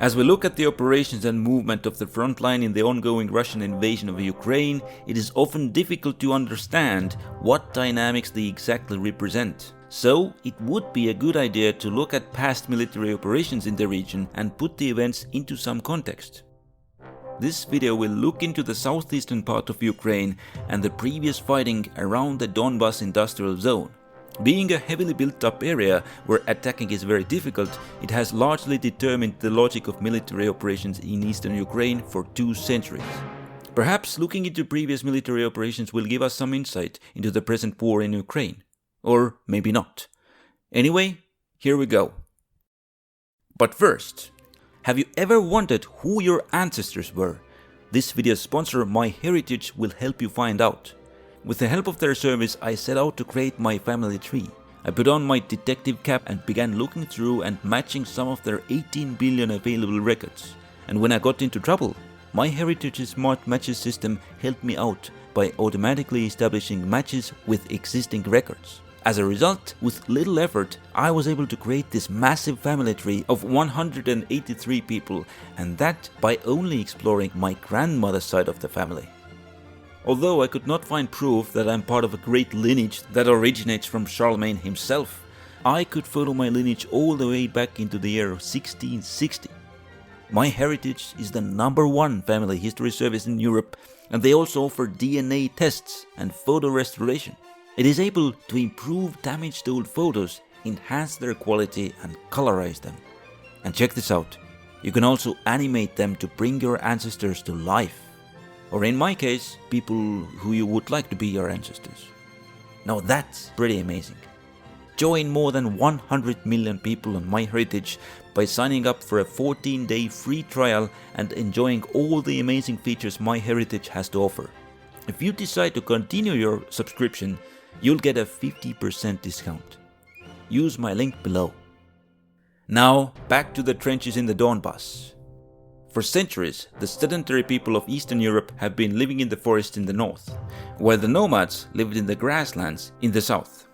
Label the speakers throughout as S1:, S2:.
S1: As we look at the operations and movement of the front line in the ongoing Russian invasion of Ukraine, it is often difficult to understand what dynamics they exactly represent. So, it would be a good idea to look at past military operations in the region and put the events into some context. This video will look into the southeastern part of Ukraine and the previous fighting around the Donbas industrial zone. Being a heavily built up area where attacking is very difficult, it has largely determined the logic of military operations in eastern Ukraine for 2 centuries. Perhaps looking into previous military operations will give us some insight into the present war in Ukraine. Or maybe not. Anyway, here we go. But first, have you ever wondered who your ancestors were? This video's sponsor, MyHeritage, will help you find out. With the help of their service, I set out to create my family tree. I put on my detective cap and began looking through and matching some of their 18 billion available records. And when I got into trouble, MyHeritage's smart matches system helped me out by automatically establishing matches with existing records. As a result, with little effort, I was able to create this massive family tree of 183 people, and that by only exploring my grandmother's side of the family. Although I could not find proof that I'm part of a great lineage that originates from Charlemagne himself, I could follow my lineage all the way back into the year 1660. MyHeritage is the #1 family history service in Europe, and they also offer DNA tests and photo restoration. It is able to improve damaged old photos, enhance their quality and colorize them. And check this out, you can also animate them to bring your ancestors to life. Or in my case, people who you would like to be your ancestors. Now that's pretty amazing. Join more than 100 million people on MyHeritage by signing up for a 14-day free trial and enjoying all the amazing features MyHeritage has to offer. If you decide to continue your subscription, you'll get a 50% discount. Use my link below. Now, back to the trenches in the Donbas. For centuries, the sedentary people of Eastern Europe have been living in the forests in the north, while the nomads lived in the grasslands in the south.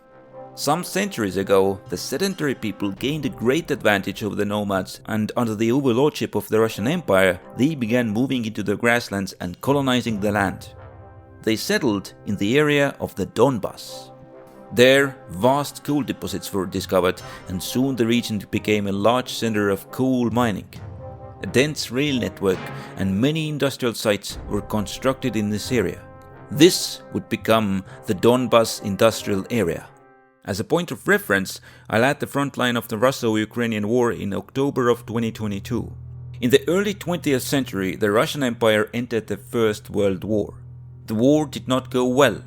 S1: Some centuries ago, the sedentary people gained a great advantage over the nomads, and under the overlordship of the Russian Empire, they began moving into the grasslands and colonizing the land. They settled in the area of the Donbas. There, vast coal deposits were discovered, and soon the region became a large center of coal mining. A dense rail network and many industrial sites were constructed in this area. This would become the Donbas industrial area. As a point of reference, I'll add the front line of the Russo-Ukrainian War in October of 2022. In the early 20th century, the Russian Empire entered the First World War. The war did not go well.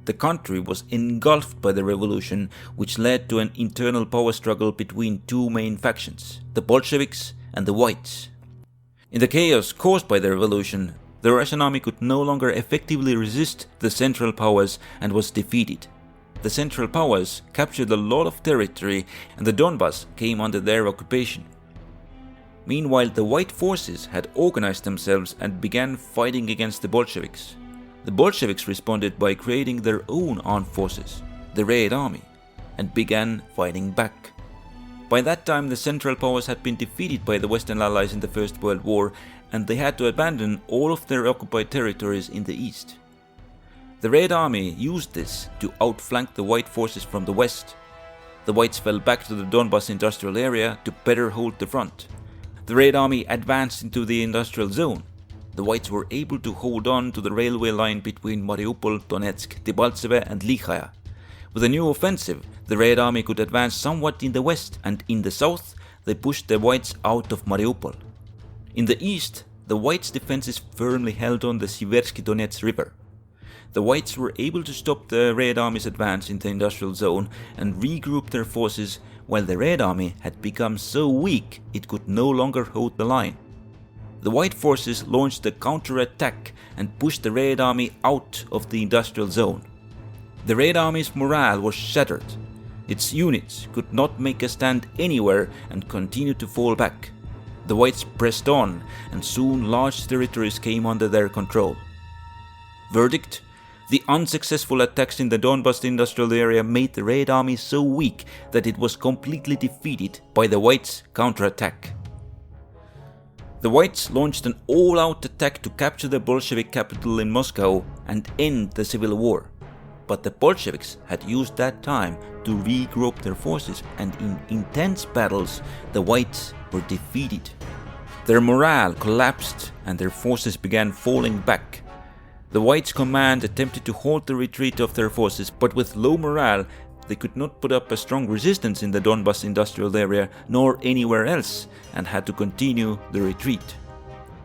S1: The country was engulfed by the revolution, which led to an internal power struggle between 2 main factions, the Bolsheviks and the Whites. In the chaos caused by the revolution, the Russian army could no longer effectively resist the Central Powers and was defeated. The Central Powers captured a lot of territory, and the Donbas came under their occupation. Meanwhile, the White forces had organized themselves and began fighting against the Bolsheviks. The Bolsheviks responded by creating their own armed forces, the Red Army, and began fighting back. By that time, the Central Powers had been defeated by the Western Allies in the First World War, and they had to abandon all of their occupied territories in the east. The Red Army used this to outflank the White forces from the west. The Whites fell back to the Donbas industrial area to better hold the front. The Red Army advanced into the industrial zone. The Whites were able to hold on to the railway line between Mariupol, Donetsk, Debaltseve and Lichaya. With a new offensive, the Red Army could advance somewhat in the west, and in the south, they pushed the Whites out of Mariupol. In the east, the Whites' defenses firmly held on the Siversky Donets River. The Whites were able to stop the Red Army's advance in the industrial zone and regroup their forces, while the Red Army had become so weak it could no longer hold the line. The White forces launched a counterattack and pushed the Red Army out of the industrial zone. The Red Army's morale was shattered. Its units could not make a stand anywhere and continued to fall back. The Whites pressed on, and soon large territories came under their control. Verdict: the unsuccessful attacks in the Donbas industrial area made the Red Army so weak that it was completely defeated by the Whites' counterattack. The Whites launched an all-out attack to capture the Bolshevik capital in Moscow and end the civil war. But the Bolsheviks had used that time to regroup their forces, and in intense battles, the Whites were defeated. Their morale collapsed and their forces began falling back. The Whites' command attempted to halt the retreat of their forces, but with low morale, they could not put up a strong resistance in the Donbas industrial area nor anywhere else, and had to continue the retreat.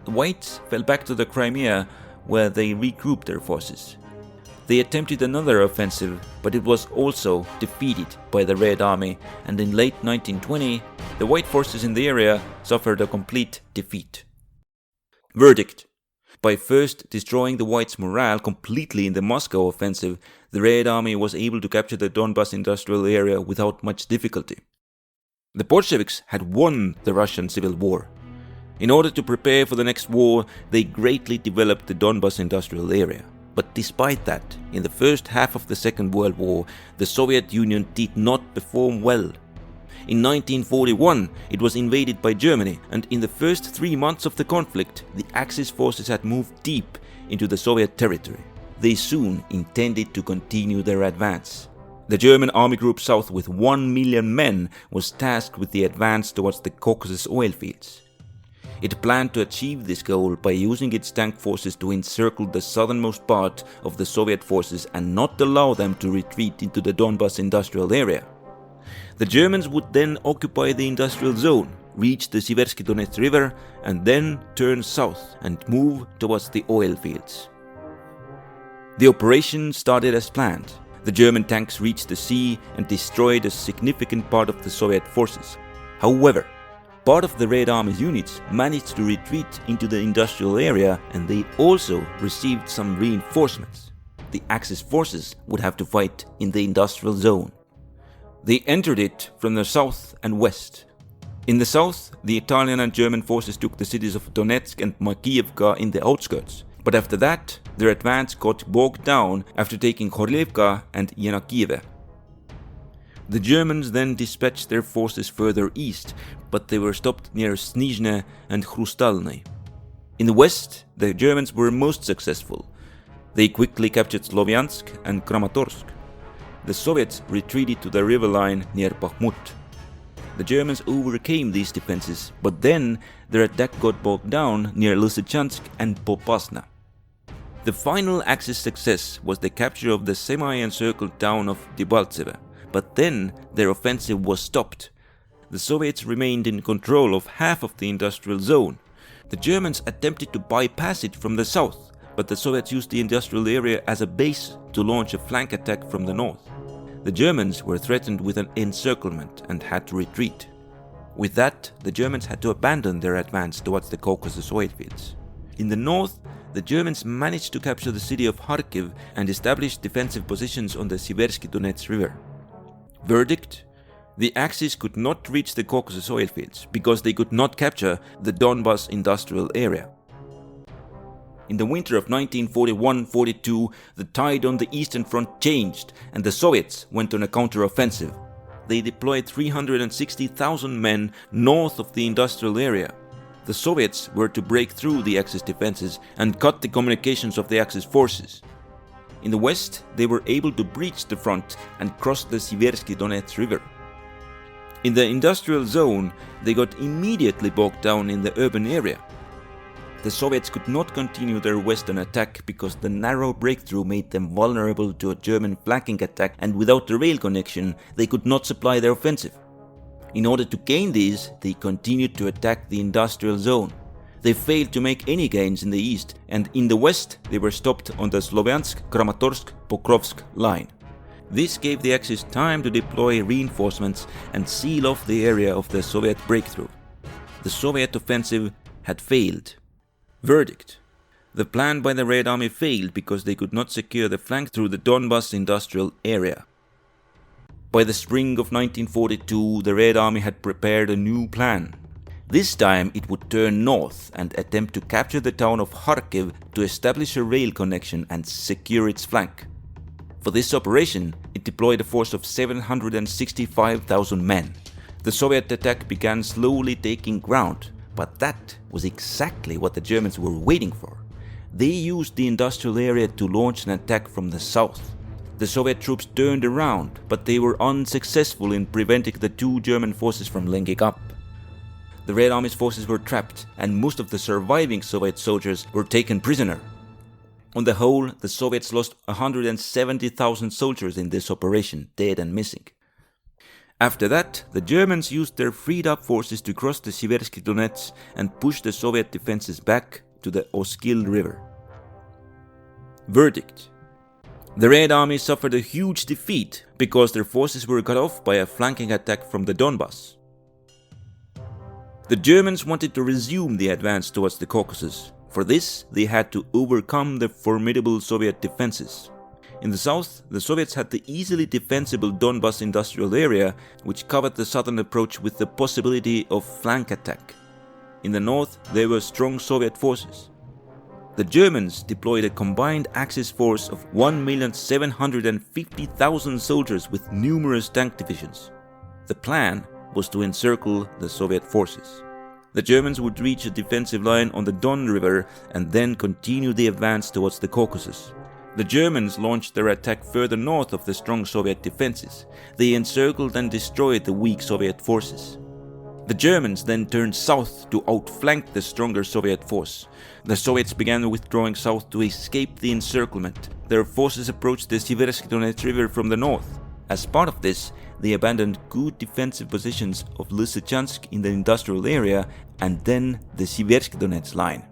S1: The Whites fell back to the Crimea, where they regrouped their forces. They attempted another offensive, but it was also defeated by the Red Army, and in late 1920, the White forces in the area suffered a complete defeat. Verdict: by first destroying the Whites' morale completely in the Moscow offensive, the Red Army was able to capture the Donbas industrial area without much difficulty. The Bolsheviks had won the Russian Civil War. In order to prepare for the next war, they greatly developed the Donbas industrial area. But despite that, in the first half of the Second World War, the Soviet Union did not perform well. In 1941, it was invaded by Germany, and in the first 3 months of the conflict, the Axis forces had moved deep into the Soviet territory. They soon intended to continue their advance. The German Army Group South, with 1 million men, was tasked with the advance towards the Caucasus oil fields. It planned to achieve this goal by using its tank forces to encircle the southernmost part of the Soviet forces and not allow them to retreat into the Donbas industrial area. The Germans would then occupy the industrial zone, reach the Siversky Donets River, and then turn south and move towards the oil fields. The operation started as planned. The German tanks reached the sea and destroyed a significant part of the Soviet forces. However, part of the Red Army's units managed to retreat into the industrial area, and they also received some reinforcements. The Axis forces would have to fight in the industrial zone. They entered it from the south and west. In the south, the Italian and German forces took the cities of Donetsk and Makiivka in the outskirts. But after that, their advance got bogged down after taking Khorlivka and Yenakiive. The Germans then dispatched their forces further east, but they were stopped near Snizhne and Hrustalny. In the west, the Germans were most successful. They quickly captured Slovyansk and Kramatorsk. The Soviets retreated to the river line near Bakhmut. The Germans overcame these defenses, but then their attack got bogged down near Lysychansk and Popasna. The final Axis success was the capture of the semi-encircled town of Debaltseve. But then their offensive was stopped. The Soviets remained in control of half of the industrial zone. The Germans attempted to bypass it from the south, but the Soviets used the industrial area as a base to launch a flank attack from the north. The Germans were threatened with an encirclement and had to retreat. With that, the Germans had to abandon their advance towards the Caucasus oil fields. In the north, the Germans managed to capture the city of Kharkiv and established defensive positions on the Siversky Donets River. Verdict: the Axis could not reach the Caucasus oil fields because they could not capture the Donbas industrial area. In the winter of 1941-42, the tide on the Eastern Front changed and the Soviets went on a counter-offensive. They deployed 360,000 men north of the industrial area. The Soviets were to break through the Axis defenses and cut the communications of the Axis forces. In the west, they were able to breach the front and cross the Siversky Donets River. In the industrial zone, they got immediately bogged down in the urban area. The Soviets could not continue their western attack because the narrow breakthrough made them vulnerable to a German flanking attack, and without the rail connection, they could not supply their offensive. In order to gain these, they continued to attack the industrial zone. They failed to make any gains in the east, and in the west they were stopped on the Slovyansk-Kramatorsk-Pokrovsk line. This gave the Axis time to deploy reinforcements and seal off the area of the Soviet breakthrough. The Soviet offensive had failed. Verdict: the plan by the Red Army failed because they could not secure the flank through the Donbas industrial area. By the spring of 1942, the Red Army had prepared a new plan. This time it would turn north and attempt to capture the town of Kharkiv to establish a rail connection and secure its flank. For this operation, it deployed a force of 765,000 men. The Soviet attack began slowly taking ground, But that was exactly what the Germans were waiting for. They used the industrial area to launch an attack from the south. The Soviet troops turned around, but they were unsuccessful in preventing the two German forces from linking up. The Red Army's forces were trapped, and most of the surviving Soviet soldiers were taken prisoner. On the whole, the Soviets lost 170,000 soldiers in this operation, dead and missing. After that, the Germans used their freed-up forces to cross the Siversky Donets and push the Soviet defenses back to the Oskil River. Verdict: the Red Army suffered a huge defeat because their forces were cut off by a flanking attack from the Donbas. The Germans wanted to resume the advance towards the Caucasus. For this, they had to overcome the formidable Soviet defenses. In the south, the Soviets had the easily defensible Donbas industrial area, which covered the southern approach with the possibility of flank attack. In the north, there were strong Soviet forces. The Germans deployed a combined Axis force of 1,750,000 soldiers with numerous tank divisions. The plan was to encircle the Soviet forces. The Germans would reach a defensive line on the Don River and then continue the advance towards the Caucasus. The Germans launched their attack further north of the strong Soviet defenses. They encircled and destroyed the weak Soviet forces. The Germans then turned south to outflank the stronger Soviet force. The Soviets began withdrawing south to escape the encirclement. Their forces approached the Siversky Donets River from the north. As part of this, they abandoned good defensive positions of Lysychansk in the industrial area and then the Siversky Donets line.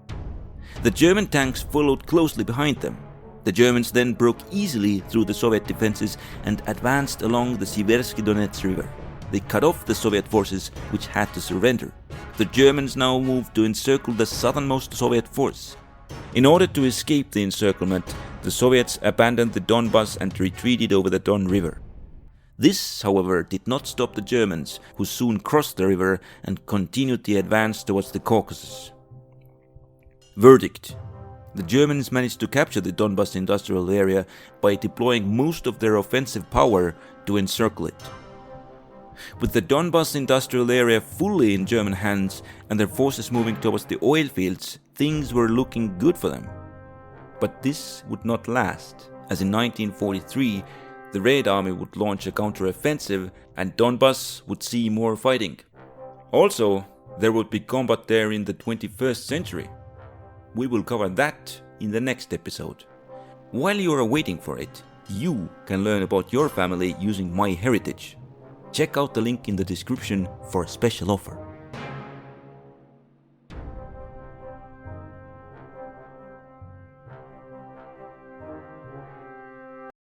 S1: The German tanks followed closely behind them. The Germans then broke easily through the Soviet defenses and advanced along the Siversky Donets River. They cut off the Soviet forces, which had to surrender. The Germans now moved to encircle the southernmost Soviet force. In order to escape the encirclement, the Soviets abandoned the Donbas and retreated over the Don River. This, however, did not stop the Germans, who soon crossed the river and continued the advance towards the Caucasus. Verdict: the Germans managed to capture the Donbas industrial area by deploying most of their offensive power to encircle it. With the Donbas industrial area fully in German hands and their forces moving towards the oil fields, things were looking good for them. But this would not last, as in 1943, the Red Army would launch a counter-offensive and Donbas would see more fighting. Also, there would be combat there in the 21st century. We will cover that in the next episode. While you are waiting for it, you can learn about your family using MyHeritage. Check out the link in the description for a special offer.